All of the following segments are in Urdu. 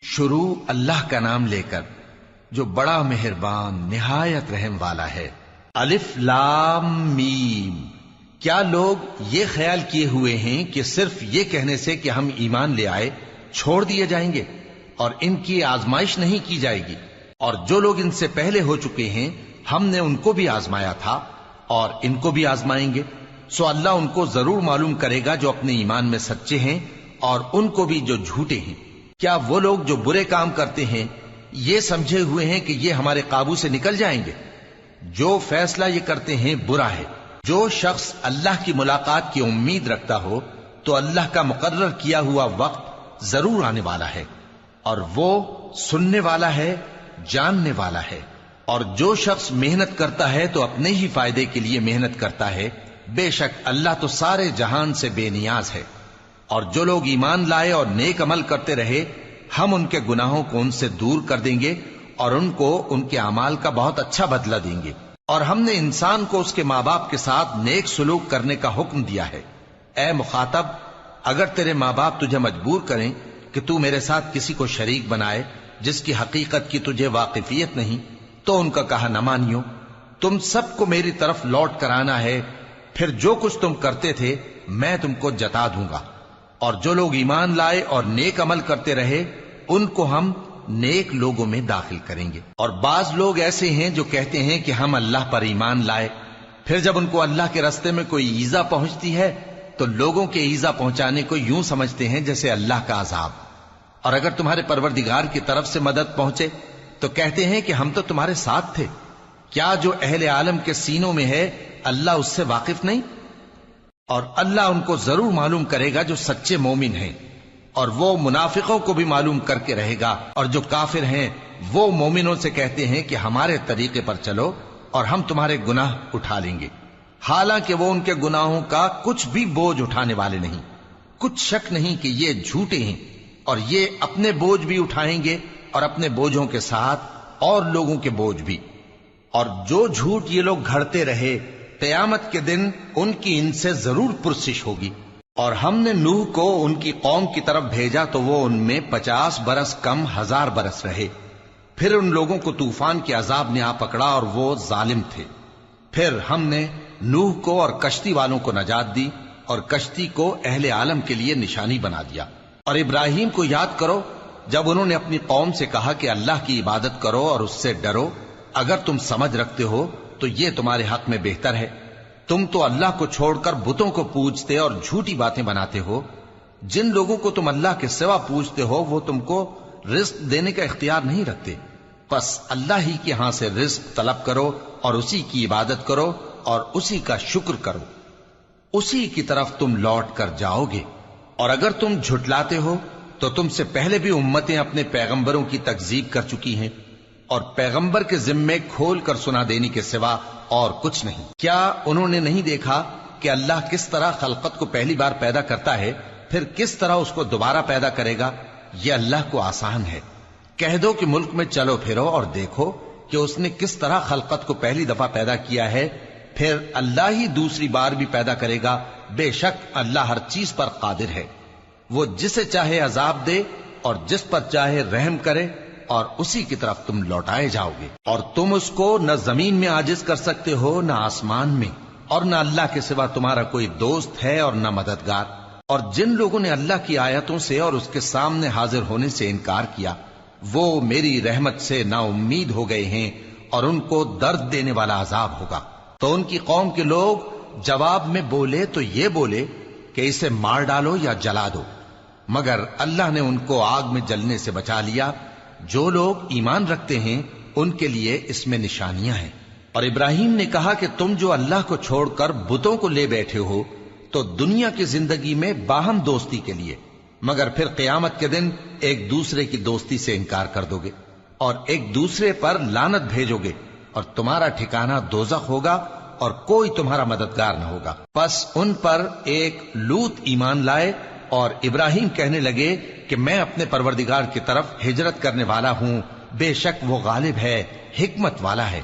شروع اللہ کا نام لے کر جو بڑا مہربان نہایت رحم والا ہے۔ الف لام میم۔ کیا لوگ یہ خیال کیے ہوئے ہیں کہ صرف یہ کہنے سے کہ ہم ایمان لے آئے چھوڑ دیے جائیں گے اور ان کی آزمائش نہیں کی جائے گی؟ اور جو لوگ ان سے پہلے ہو چکے ہیں ہم نے ان کو بھی آزمایا تھا اور ان کو بھی آزمائیں گے، سو اللہ ان کو ضرور معلوم کرے گا جو اپنے ایمان میں سچے ہیں اور ان کو بھی جو جھوٹے ہیں۔ کیا وہ لوگ جو برے کام کرتے ہیں یہ سمجھے ہوئے ہیں کہ یہ ہمارے قابو سے نکل جائیں گے؟ جو فیصلہ یہ کرتے ہیں برا ہے۔ جو شخص اللہ کی ملاقات کی امید رکھتا ہو تو اللہ کا مقرر کیا ہوا وقت ضرور آنے والا ہے، اور وہ سننے والا ہے، جاننے والا ہے۔ اور جو شخص محنت کرتا ہے تو اپنے ہی فائدے کے لیے محنت کرتا ہے، بے شک اللہ تو سارے جہان سے بے نیاز ہے۔ اور جو لوگ ایمان لائے اور نیک عمل کرتے رہے ہم ان کے گناہوں کو ان سے دور کر دیں گے اور ان کو ان کے اعمال کا بہت اچھا بدلہ دیں گے۔ اور ہم نے انسان کو اس کے ماں باپ کے ساتھ نیک سلوک کرنے کا حکم دیا ہے۔ اے مخاطب، اگر تیرے ماں باپ تجھے مجبور کریں کہ تو میرے ساتھ کسی کو شریک بنائے جس کی حقیقت کی تجھے واقفیت نہیں تو ان کا کہا نہ مانیو۔ تم سب کو میری طرف لوٹ کر آنا ہے، پھر جو کچھ تم کرتے تھے میں تم کو جتا دوں گا۔ اور جو لوگ ایمان لائے اور نیک عمل کرتے رہے ان کو ہم نیک لوگوں میں داخل کریں گے۔ اور بعض لوگ ایسے ہیں جو کہتے ہیں کہ ہم اللہ پر ایمان لائے، پھر جب ان کو اللہ کے راستے میں کوئی ایذا پہنچتی ہے تو لوگوں کے ایذا پہنچانے کو یوں سمجھتے ہیں جیسے اللہ کا عذاب۔ اور اگر تمہارے پروردگار کی طرف سے مدد پہنچے تو کہتے ہیں کہ ہم تو تمہارے ساتھ تھے۔ کیا جو اہل عالم کے سینوں میں ہے اللہ اس سے واقف نہیں؟ اور اللہ ان کو ضرور معلوم کرے گا جو سچے مومن ہیں، اور وہ منافقوں کو بھی معلوم کر کے رہے گا۔ اور جو کافر ہیں وہ مومنوں سے کہتے ہیں کہ ہمارے طریقے پر چلو اور ہم تمہارے گناہ اٹھا لیں گے، حالانکہ وہ ان کے گناہوں کا کچھ بھی بوجھ اٹھانے والے نہیں۔ کچھ شک نہیں کہ یہ جھوٹے ہیں، اور یہ اپنے بوجھ بھی اٹھائیں گے اور اپنے بوجھوں کے ساتھ اور لوگوں کے بوجھ بھی۔ اور جو جھوٹ یہ لوگ گھڑتے رہے قیامت کے دن ان کی ان سے ضرور پرسش ہوگی۔ اور ہم نے نوح کو ان کی قوم کی طرف بھیجا تو وہ ان میں 50 برس کم 1000 برس رہے۔ پھر ان لوگوں کو طوفان کے عذاب نے آ پکڑا اور وہ ظالم تھے۔ پھر ہم نے نوح کو اور کشتی والوں کو نجات دی اور کشتی کو اہل عالم کے لیے نشانی بنا دیا۔ اور ابراہیم کو یاد کرو جب انہوں نے اپنی قوم سے کہا کہ اللہ کی عبادت کرو اور اس سے ڈرو، اگر تم سمجھ رکھتے ہو تو یہ تمہارے حق میں بہتر ہے۔ تم تو اللہ کو چھوڑ کر بتوں کو پوجتے اور جھوٹی باتیں بناتے ہو۔ جن لوگوں کو تم اللہ کے سوا پوجتے ہو وہ تم کو رزق دینے کا اختیار نہیں رکھتے، پس اللہ ہی کے ہاں سے رزق طلب کرو اور اسی کی عبادت کرو اور اسی کا شکر کرو، اسی کی طرف تم لوٹ کر جاؤ گے۔ اور اگر تم جھٹلاتے ہو تو تم سے پہلے بھی امتیں اپنے پیغمبروں کی تکذیب کر چکی ہیں، اور پیغمبر کے ذمے کھول کر سنا دینے کے سوا اور کچھ نہیں۔ کیا انہوں نے نہیں دیکھا کہ اللہ کس طرح خلقت کو پہلی بار پیدا کرتا ہے پھر کس طرح اس کو دوبارہ پیدا کرے گا؟ یہ اللہ کو آسان ہے۔ کہہ دو کہ ملک میں چلو پھرو اور دیکھو کہ اس نے کس طرح خلقت کو پہلی دفعہ پیدا کیا ہے، پھر اللہ ہی دوسری بار بھی پیدا کرے گا۔ بے شک اللہ ہر چیز پر قادر ہے۔ وہ جسے چاہے عذاب دے اور جس پر چاہے رحم کرے، اور اسی کی طرف تم لوٹائے جاؤ گے۔ اور تم اس کو نہ زمین میں عاجز کر سکتے ہو نہ آسمان میں، اور نہ اللہ کے سوا تمہارا کوئی دوست ہے اور نہ مددگار۔ اور جن لوگوں نے اللہ کی آیتوں سے اور اس کے سامنے حاضر ہونے سے انکار کیا وہ میری رحمت سے نا امید ہو گئے ہیں، اور ان کو درد دینے والا عذاب ہوگا۔ تو ان کی قوم کے لوگ جواب میں بولے تو یہ بولے کہ اسے مار ڈالو یا جلا دو، مگر اللہ نے ان کو آگ میں جلنے سے بچا لیا۔ جو لوگ ایمان رکھتے ہیں ان کے لیے اس میں نشانیاں ہیں۔ اور ابراہیم نے کہا کہ تم جو اللہ کو چھوڑ کر بتوں کو لے بیٹھے ہو تو دنیا کی زندگی میں باہم دوستی کے لیے، مگر پھر قیامت کے دن ایک دوسرے کی دوستی سے انکار کر دو گے اور ایک دوسرے پر لعنت بھیجو گے، اور تمہارا ٹھکانہ دوزخ ہوگا اور کوئی تمہارا مددگار نہ ہوگا۔ پس ان پر ایک لوط ایمان لائے اور ابراہیم کہنے لگے کہ میں اپنے پروردگار کی طرف ہجرت کرنے والا ہوں، بے شک وہ غالب ہے، حکمت والا ہے۔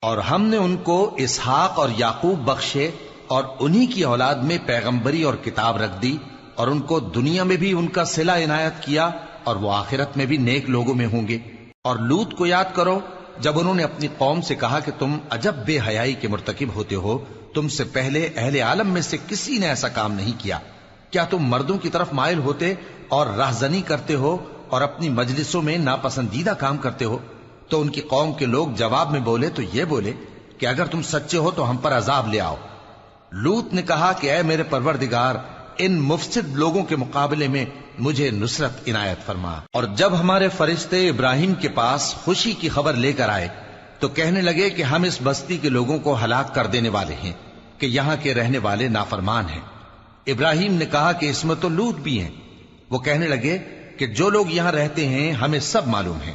اور ہم نے ان کو اسحاق اور یعقوب بخشے اور انہی کی اولاد میں پیغمبری اور کتاب رکھ دی، اور ان کو دنیا میں بھی ان کا صلہ عنایت کیا اور وہ آخرت میں بھی نیک لوگوں میں ہوں گے۔ اور لوط کو یاد کرو جب انہوں نے اپنی قوم سے کہا کہ تم عجب بے حیائی کے مرتکب ہوتے ہو، تم سے پہلے اہل عالم میں سے کسی نے ایسا کام نہیں کیا۔ کیا تم مردوں کی طرف مائل ہوتے اور راہزنی کرتے ہو اور اپنی مجلسوں میں ناپسندیدہ کام کرتے ہو؟ تو ان کی قوم کے لوگ جواب میں بولے تو یہ بولے کہ اگر تم سچے ہو تو ہم پر عذاب لے آؤ۔ لوط نے کہا کہ اے میرے پروردگار، ان مفسد لوگوں کے مقابلے میں مجھے نصرت عنایت فرما۔ اور جب ہمارے فرشتے ابراہیم کے پاس خوشی کی خبر لے کر آئے تو کہنے لگے کہ ہم اس بستی کے لوگوں کو ہلاک کر دینے والے ہیں کہ یہاں کے رہنے والے نافرمان ہیں۔ ابراہیم نے کہا کہ اس میں تو لوط بھی ہیں۔ وہ کہنے لگے کہ جو لوگ یہاں رہتے ہیں ہمیں سب معلوم ہیں،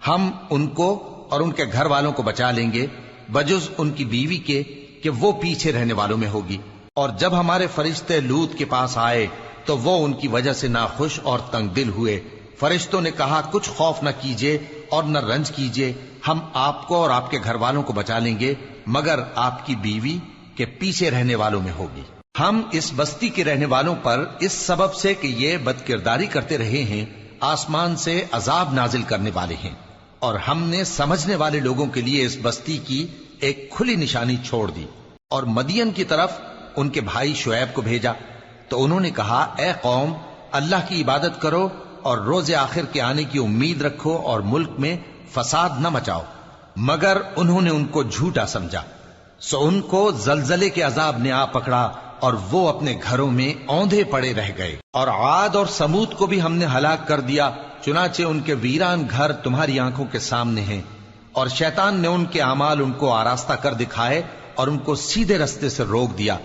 ہم ان کو اور ان کے گھر والوں کو بچا لیں گے بجز ان کی بیوی کے کہ وہ پیچھے رہنے والوں میں ہوگی۔ اور جب ہمارے فرشتے لوط کے پاس آئے تو وہ ان کی وجہ سے ناخوش اور تنگ دل ہوئے۔ فرشتوں نے کہا کچھ خوف نہ کیجیے اور نہ رنج کیجیے، ہم آپ کو اور آپ کے گھر والوں کو بچا لیں گے مگر آپ کی بیوی کے پیچھے رہنے والوں میں ہوگی۔ ہم اس بستی کے رہنے والوں پر اس سبب سے کہ یہ بدکرداری کرتے رہے ہیں آسمان سے عذاب نازل کرنے والے ہیں، اور ہم نے سمجھنے والے لوگوں کے لیے اس بستی کی ایک کھلی نشانی چھوڑ دی۔ اور مدین کی طرف ان کے بھائی شعیب کو بھیجا تو انہوں نے کہا اے قوم، اللہ کی عبادت کرو اور روز آخر کے آنے کی امید رکھو اور ملک میں فساد نہ مچاؤ۔ مگر انہوں نے ان کو جھوٹا سمجھا، سو ان کو زلزلے کے عذاب نے آ پکڑا اور وہ اپنے گھروں میں اوندھے پڑے رہ گئے۔ اور عاد اور سمود کو بھی ہم نے ہلاک کر دیا، چنانچہ ان کے ویران گھر تمہاری آنکھوں کے سامنے ہیں، اور شیطان نے ان کے اعمال ان کو آراستہ کر دکھائے اور ان کو سیدھے رستے سے روک دیا،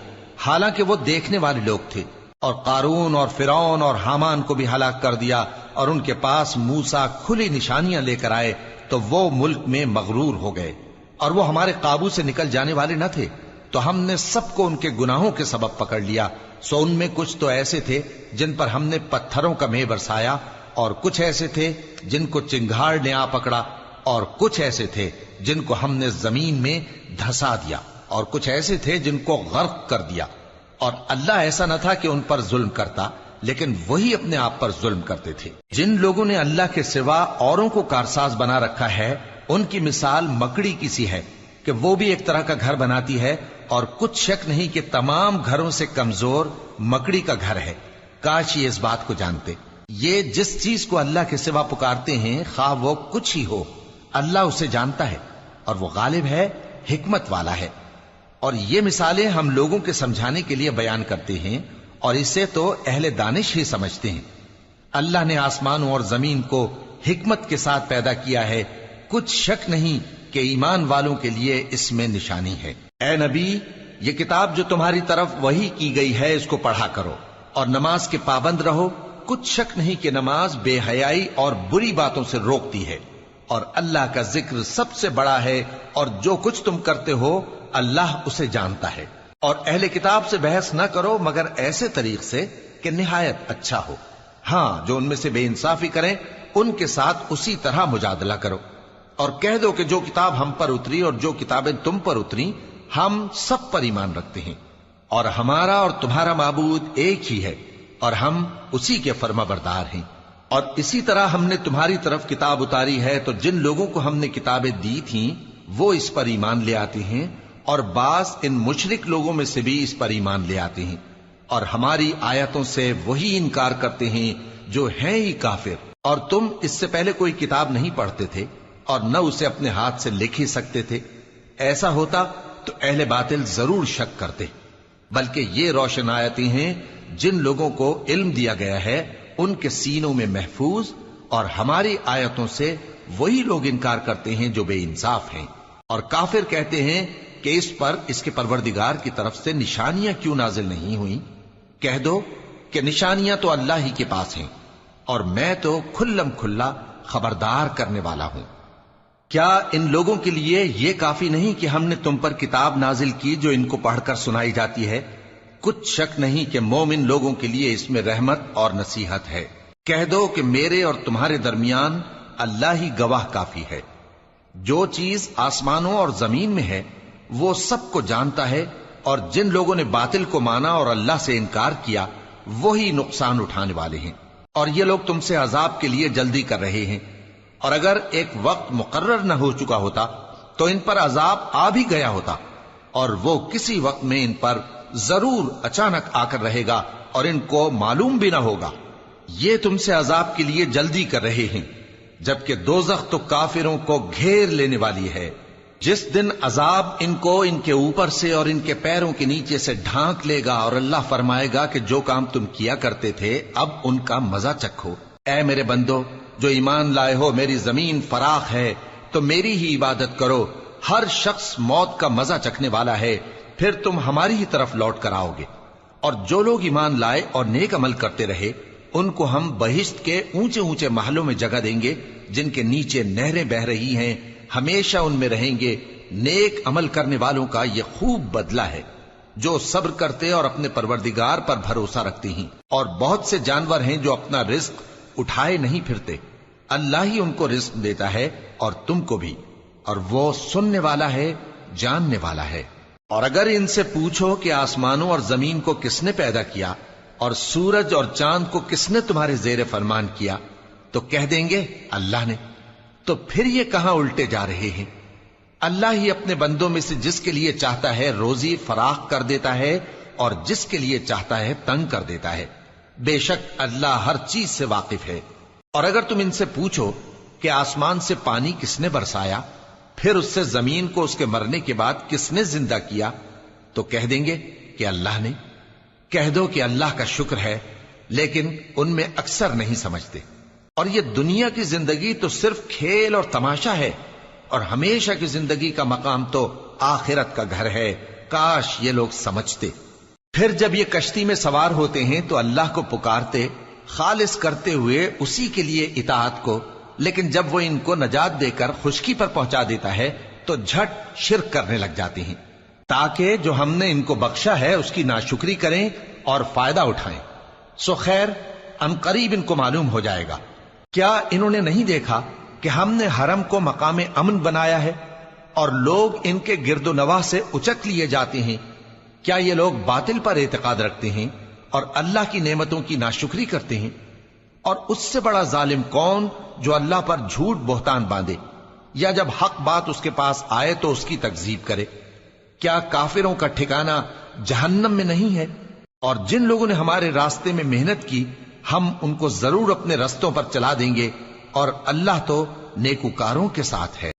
حالانکہ وہ دیکھنے والے لوگ تھے۔ اور قارون اور فرعون اور حامان کو بھی ہلاک کر دیا، اور ان کے پاس موسیٰ کھلی نشانیاں لے کر آئے تو وہ ملک میں مغرور ہو گئے، اور وہ ہمارے قابو سے نکل جانے والے نہ تھے، تو ہم نے سب کو ان کے گناہوں کے سبب پکڑ لیا۔ سو ان میں کچھ تو ایسے تھے جن پر ہم نے پتھروں کا مے برسایا، اور کچھ ایسے تھے جن کو چنگھاڑ نے آ پکڑا، اور کچھ ایسے تھے جن کو ہم نے زمین میں دھسا دیا، اور کچھ ایسے تھے جن کو غرق کر دیا۔ اور اللہ ایسا نہ تھا کہ ان پر ظلم کرتا، لیکن وہی اپنے آپ پر ظلم کرتے تھے۔ جن لوگوں نے اللہ کے سوا اوروں کو کارساز بنا رکھا ہے، ان کی مثال مکڑی کی سی ہے کہ وہ بھی ایک طرح کا گھر بناتی ہے، اور کچھ شک نہیں کہ تمام گھروں سے کمزور مکڑی کا گھر ہے۔ کاش یہ اس بات کو جانتے۔ یہ جس چیز کو اللہ کے سوا پکارتے ہیں خواہ وہ کچھ ہی ہو، اللہ اسے جانتا ہے اور وہ غالب ہے، حکمت والا ہے۔ اور یہ مثالیں ہم لوگوں کے سمجھانے کے لیے بیان کرتے ہیں، اور اسے تو اہل دانش ہی سمجھتے ہیں۔ اللہ نے آسمانوں اور زمین کو حکمت کے ساتھ پیدا کیا ہے، کچھ شک نہیں کہ ایمان والوں کے لیے اس میں نشانی ہے۔ اے نبی، یہ کتاب جو تمہاری طرف وحی کی گئی ہے اس کو پڑھا کرو، اور نماز کے پابند رہو۔ کچھ شک نہیں کہ نماز بے حیائی اور بری باتوں سے روکتی ہے، اور اللہ کا ذکر سب سے بڑا ہے، اور جو کچھ تم کرتے ہو اللہ اسے جانتا ہے۔ اور اہل کتاب سے بحث نہ کرو مگر ایسے طریق سے کہ نہایت اچھا ہو۔ ہاں، جو ان میں سے بے انصافی کریں ان کے ساتھ اسی طرح مجادلہ کرو، اور کہہ دو کہ جو کتاب ہم پر اتری اور جو کتابیں تم پر اتری ہم سب پر ایمان رکھتے ہیں، اور ہمارا اور تمہارا معبود ایک ہی ہے، اور ہم اسی کے فرما بردار ہیں۔ اور اسی طرح ہم نے تمہاری طرف کتاب اتاری ہے تو جن لوگوں کو ہم نے کتابیں دی تھیں وہ اس پر ایمان لے آتے ہیں، اور بعض ان مشرک لوگوں میں سے بھی اس پر ایمان لے آتے ہیں، اور ہماری آیتوں سے وہی انکار کرتے ہیں جو ہیں ہی کافر۔ اور تم اس سے پہلے کوئی کتاب نہیں پڑھتے تھے اور نہ اسے اپنے ہاتھ سے لکھ ہی سکتے تھے۔ ایسا ہوتا تو اہل باطل ضرور شک کرتے، بلکہ یہ روشن آیتیں ہیں جن لوگوں کو علم دیا گیا ہے ان کے سینوں میں محفوظ، اور ہماری آیتوں سے وہی لوگ انکار کرتے ہیں جو بے انصاف ہیں۔ اور کافر کہتے ہیں کہ اس پر اس کے پروردگار کی طرف سے نشانیاں کیوں نازل نہیں ہوئیں؟ کہہ دو کہ نشانیاں تو اللہ ہی کے پاس ہیں، اور میں تو کھلم کھلا خبردار کرنے والا ہوں۔ کیا ان لوگوں کے لیے یہ کافی نہیں کہ ہم نے تم پر کتاب نازل کی جو ان کو پڑھ کر سنائی جاتی ہے؟ کچھ شک نہیں کہ مومن لوگوں کے لیے اس میں رحمت اور نصیحت ہے۔ کہہ دو کہ میرے اور تمہارے درمیان اللہ ہی گواہ کافی ہے۔ جو چیز آسمانوں اور زمین میں ہے وہ سب کو جانتا ہے، اور جن لوگوں نے باطل کو مانا اور اللہ سے انکار کیا وہی نقصان اٹھانے والے ہیں۔ اور یہ لوگ تم سے عذاب کے لیے جلدی کر رہے ہیں، اور اگر ایک وقت مقرر نہ ہو چکا ہوتا تو ان پر عذاب آ بھی گیا ہوتا، اور وہ کسی وقت میں ان پر ضرور اچانک آ کر رہے گا اور ان کو معلوم بھی نہ ہوگا۔ یہ تم سے عذاب کے لیے جلدی کر رہے ہیں، جبکہ دوزخ تو کافروں کو گھیر لینے والی ہے۔ جس دن عذاب ان کو ان کے اوپر سے اور ان کے پیروں کے نیچے سے ڈھانک لے گا، اور اللہ فرمائے گا کہ جو کام تم کیا کرتے تھے اب ان کا مزہ چکھو۔ اے میرے بندو جو ایمان لائے ہو، میری زمین فراخ ہے تو میری ہی عبادت کرو۔ ہر شخص موت کا مزہ چکھنے والا ہے، پھر تم ہماری ہی طرف لوٹ کر آؤ گے۔ اور جو لوگ ایمان لائے اور نیک عمل کرتے رہے، ان کو ہم بہشت کے اونچے اونچے محلوں میں جگہ دیں گے، جن کے نیچے نہریں بہ رہی ہیں، ہمیشہ ان میں رہیں گے۔ نیک عمل کرنے والوں کا یہ خوب بدلہ ہے، جو صبر کرتے اور اپنے پروردگار پر بھروسہ رکھتے ہیں۔ اور بہت سے جانور ہیں جو اپنا رزق اٹھائے نہیں پھرتے، اللہ ہی ان کو رزق دیتا ہے اور تم کو بھی، اور وہ سننے والا ہے، جاننے والا ہے۔ اور اگر ان سے پوچھو کہ آسمانوں اور زمین کو کس نے پیدا کیا اور سورج اور چاند کو کس نے تمہارے زیر فرمان کیا، تو کہہ دیں گے اللہ نے۔ تو پھر یہ کہاں الٹے جا رہے ہیں؟ اللہ ہی اپنے بندوں میں سے جس کے لیے چاہتا ہے روزی فراخ کر دیتا ہے، اور جس کے لیے چاہتا ہے تنگ کر دیتا ہے۔ بے شک اللہ ہر چیز سے واقف ہے۔ اور اگر تم ان سے پوچھو کہ آسمان سے پانی کس نے برسایا، پھر اس سے زمین کو اس کے مرنے کے بعد کس نے زندہ کیا، تو کہہ دیں گے کہ اللہ نے۔ کہہ دو کہ اللہ کا شکر ہے، لیکن ان میں اکثر نہیں سمجھتے۔ اور یہ دنیا کی زندگی تو صرف کھیل اور تماشا ہے، اور ہمیشہ کی زندگی کا مقام تو آخرت کا گھر ہے۔ کاش یہ لوگ سمجھتے۔ پھر جب یہ کشتی میں سوار ہوتے ہیں تو اللہ کو پکارتے، خالص کرتے ہوئے اسی کے لیے اطاعت کو، لیکن جب وہ ان کو نجات دے کر خشکی پر پہنچا دیتا ہے تو جھٹ شرک کرنے لگ جاتے ہیں، تاکہ جو ہم نے ان کو بخشا ہے اس کی ناشکری کریں اور فائدہ اٹھائیں۔ سو خیر عنقریب ان کو معلوم ہو جائے گا۔ کیا انہوں نے نہیں دیکھا کہ ہم نے حرم کو مقام امن بنایا ہے اور لوگ ان کے گرد و نواح سے اچک لیے جاتے ہیں؟ کیا یہ لوگ باطل پر اعتقاد رکھتے ہیں اور اللہ کی نعمتوں کی ناشکری کرتے ہیں؟ اور اس سے بڑا ظالم کون جو اللہ پر جھوٹ بہتان باندھے، یا جب حق بات اس کے پاس آئے تو اس کی تکذیب کرے؟ کیا کافروں کا ٹھکانہ جہنم میں نہیں ہے؟ اور جن لوگوں نے ہمارے راستے میں محنت کی، ہم ان کو ضرور اپنے رستوں پر چلا دیں گے، اور اللہ تو نیکوکاروں کے ساتھ ہے۔